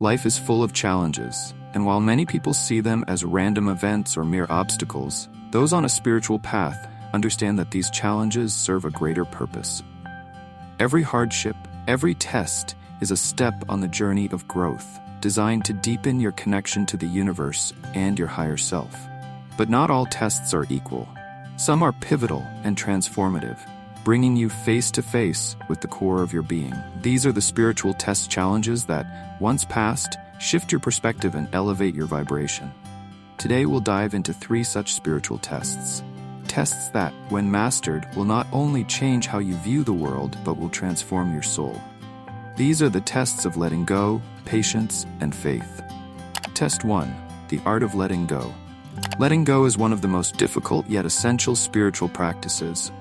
Life is full of challenges, and while many people see them as random events or mere obstacles, those on a spiritual path understand that these challenges serve a greater purpose. Every hardship, every test, is a step on the journey of growth, designed to deepen your connection to the universe and your higher self. But not all tests are equal. Some are pivotal and transformative, bringing you face to face with the core of your being. These are the spiritual test challenges that, once passed, shift your perspective and elevate your vibration. Today we'll dive into 3 such spiritual tests. Tests that, when mastered, will not only change how you view the world, but will transform your soul. These are the tests of letting go, patience, and faith. Test 1. The art of letting go. Letting go is one of the most difficult yet essential spiritual practices.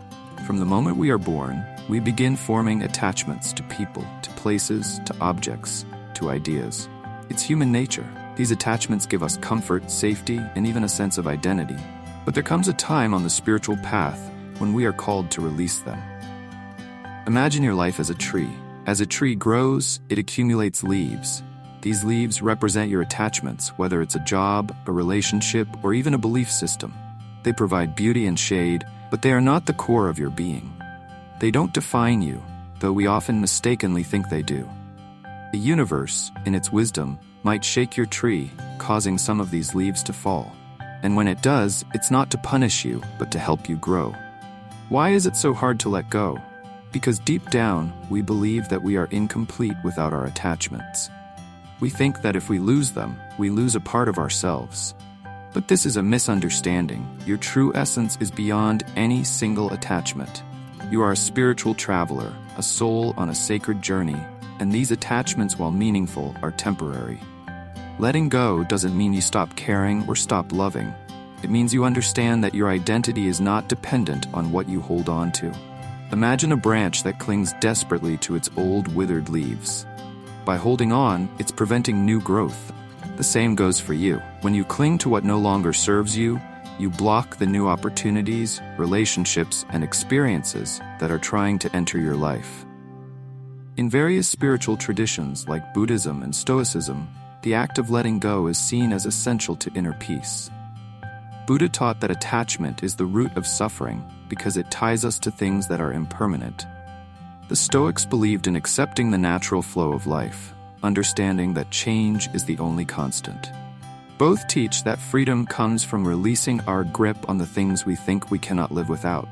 From the moment we are born, we begin forming attachments to people, to places, to objects, to ideas. It's human nature. These attachments give us comfort, safety, and even a sense of identity. But there comes a time on the spiritual path when we are called to release them. Imagine your life as a tree. As a tree grows, it accumulates leaves. These leaves represent your attachments, whether it's a job, a relationship, or even a belief system. They provide beauty and shade, but they are not the core of your being. They don't define you, though we often mistakenly think they do. The universe, in its wisdom, might shake your tree, causing some of these leaves to fall. And when it does, it's not to punish you, but to help you grow. Why is it so hard to let go? Because deep down, we believe that we are incomplete without our attachments. We think that if we lose them, we lose a part of ourselves. But this is a misunderstanding. Your true essence is beyond any single attachment. You are a spiritual traveler, a soul on a sacred journey, and these attachments, while meaningful, are temporary. Letting go doesn't mean you stop caring or stop loving. It means you understand that your identity is not dependent on what you hold on to. Imagine a branch that clings desperately to its old, withered leaves. By holding on, it's preventing new growth. The same goes for you. When you cling to what no longer serves you, you block the new opportunities, relationships, and experiences that are trying to enter your life. In various spiritual traditions like Buddhism and Stoicism, the act of letting go is seen as essential to inner peace. Buddha taught that attachment is the root of suffering because it ties us to things that are impermanent. The Stoics believed in accepting the natural flow of life, understanding that change is the only constant. Both teach that freedom comes from releasing our grip on the things we think we cannot live without.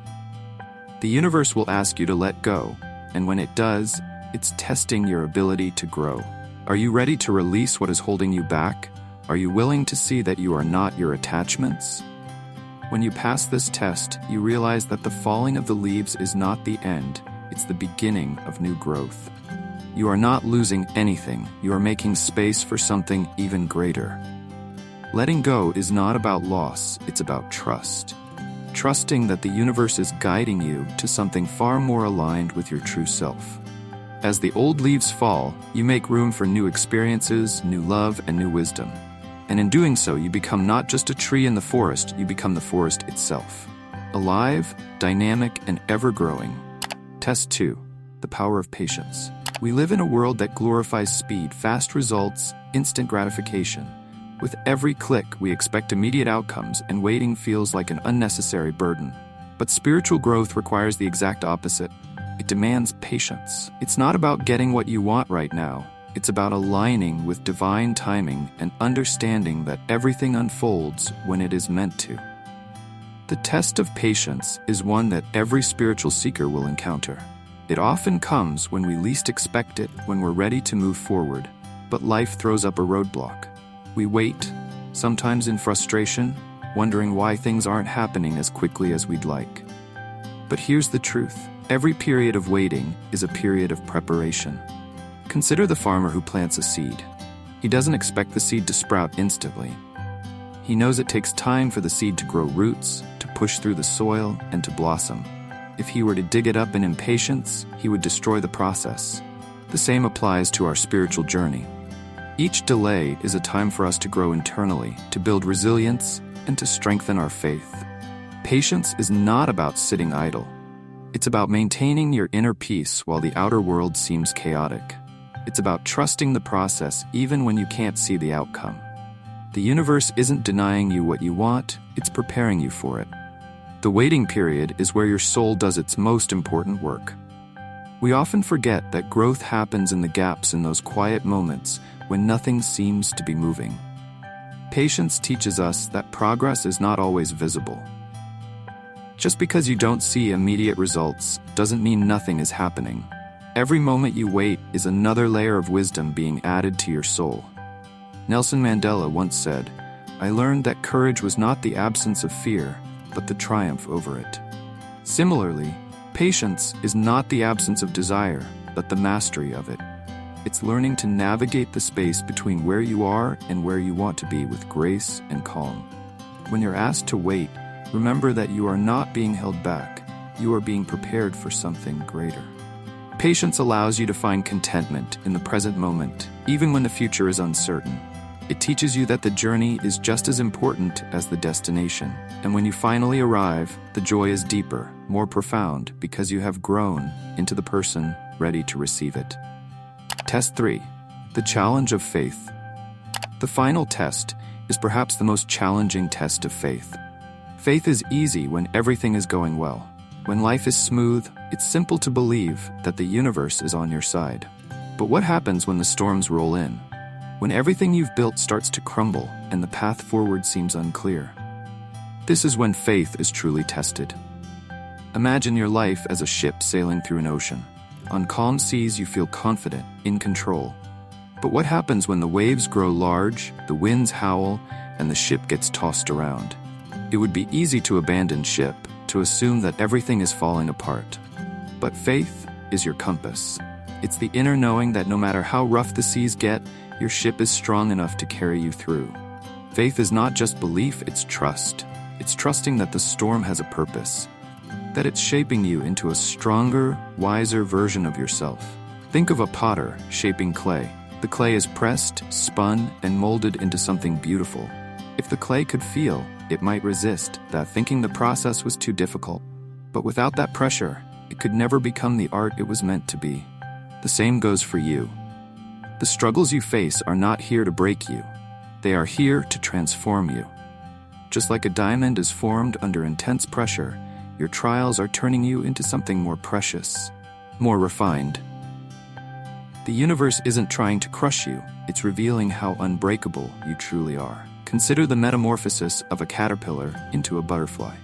The universe will ask you to let go, and when it does, it's testing your ability to grow. Are you ready to release what is holding you back? Are you willing to see that you are not your attachments? When you pass this test, you realize that the falling of the leaves is not the end, it's the beginning of new growth. You are not losing anything, you are making space for something even greater. Letting go is not about loss, it's about trust. Trusting that the universe is guiding you to something far more aligned with your true self. As the old leaves fall, you make room for new experiences, new love, and new wisdom. And in doing so, you become not just a tree in the forest, you become the forest itself. Alive, dynamic, and ever-growing. Test 2. The power of patience. We live in a world that glorifies speed, fast results, instant gratification. With every click, we expect immediate outcomes, and waiting feels like an unnecessary burden. But spiritual growth requires the exact opposite. It demands patience. It's not about getting what you want right now. It's about aligning with divine timing and understanding that everything unfolds when it is meant to. The test of patience is one that every spiritual seeker will encounter. It often comes when we least expect it, when we're ready to move forward, but life throws up a roadblock. We wait, sometimes in frustration, wondering why things aren't happening as quickly as we'd like. But here's the truth. Every period of waiting is a period of preparation. Consider the farmer who plants a seed. He doesn't expect the seed to sprout instantly. He knows it takes time for the seed to grow roots, to push through the soil, and to blossom. If he were to dig it up in impatience, he would destroy the process. The same applies to our spiritual journey. Each delay is a time for us to grow internally, to build resilience, and to strengthen our faith. Patience is not about sitting idle. It's about maintaining your inner peace while the outer world seems chaotic. It's about trusting the process even when you can't see the outcome. The universe isn't denying you what you want, it's preparing you for it. The waiting period is where your soul does its most important work. We often forget that growth happens in the gaps in those quiet moments when nothing seems to be moving. Patience teaches us that progress is not always visible. Just because you don't see immediate results doesn't mean nothing is happening. Every moment you wait is another layer of wisdom being added to your soul. Nelson Mandela once said, "I learned that courage was not the absence of fear, but the triumph over it." Similarly, patience is not the absence of desire, but the mastery of it. It's learning to navigate the space between where you are and where you want to be with grace and calm. When you're asked to wait, remember that you are not being held back. You are being prepared for something greater. Patience allows you to find contentment in the present moment, even when the future is uncertain. It teaches you that the journey is just as important as the destination, and when you finally arrive, the joy is deeper, more profound, because you have grown into the person ready to receive it. Test 3. The challenge of faith. The final test is perhaps the most challenging test of faith. Faith is easy when everything is going well. When life is smooth, it's simple to believe that the universe is on your side. But what happens when the storms roll in? When everything you've built starts to crumble and the path forward seems unclear? This is when faith is truly tested. Imagine your life as a ship sailing through an ocean. On calm seas, you feel confident, in control. But what happens when the waves grow large, the winds howl, and the ship gets tossed around? It would be easy to abandon ship, to assume that everything is falling apart. But faith is your compass. It's the inner knowing that no matter how rough the seas get, your ship is strong enough to carry you through. Faith is not just belief, it's trust. It's trusting that the storm has a purpose, that it's shaping you into a stronger, wiser version of yourself. Think of a potter shaping clay. The clay is pressed, spun, and molded into something beautiful. If the clay could feel, it might resist that, thinking the process was too difficult. But without that pressure, it could never become the art it was meant to be. The same goes for you. The struggles you face are not here to break you. They are here to transform you. Just like a diamond is formed under intense pressure, your trials are turning you into something more precious, more refined. The universe isn't trying to crush you, it's revealing how unbreakable you truly are. Consider the metamorphosis of a caterpillar into a butterfly.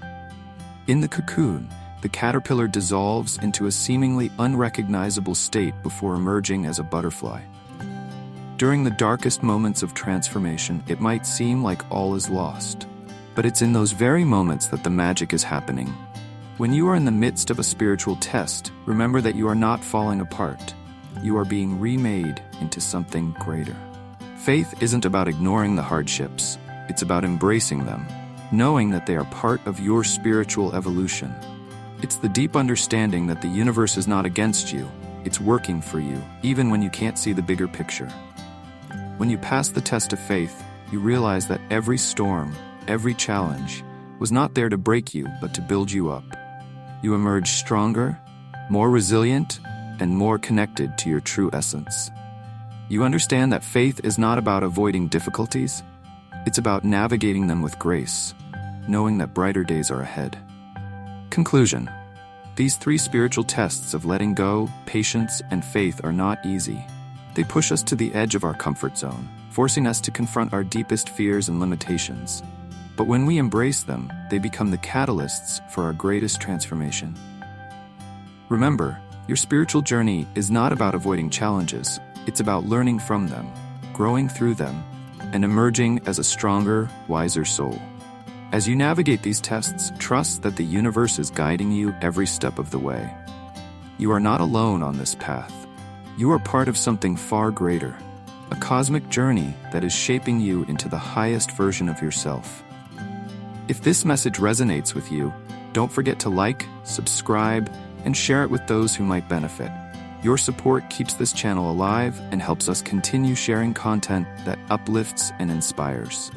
In the cocoon, the caterpillar dissolves into a seemingly unrecognizable state before emerging as a butterfly. During the darkest moments of transformation, it might seem like all is lost. But it's in those very moments that the magic is happening. When you are in the midst of a spiritual test, remember that you are not falling apart. You are being remade into something greater. Faith isn't about ignoring the hardships. It's about embracing them, knowing that they are part of your spiritual evolution. It's the deep understanding that the universe is not against you. It's working for you, even when you can't see the bigger picture. When you pass the test of faith, you realize that every storm, every challenge, was not there to break you, but to build you up. You emerge stronger, more resilient, and more connected to your true essence. You understand that faith is not about avoiding difficulties. It's about navigating them with grace, knowing that brighter days are ahead. Conclusion. These 3 spiritual tests of letting go, patience, and faith are not easy. They push us to the edge of our comfort zone, forcing us to confront our deepest fears and limitations. But when we embrace them, they become the catalysts for our greatest transformation. Remember, your spiritual journey is not about avoiding challenges. It's about learning from them, growing through them, and emerging as a stronger, wiser soul. As you navigate these tests, trust that the universe is guiding you every step of the way. You are not alone on this path. You are part of something far greater, a cosmic journey that is shaping you into the highest version of yourself. If this message resonates with you, don't forget to like, subscribe, and share it with those who might benefit. Your support keeps this channel alive and helps us continue sharing content that uplifts and inspires.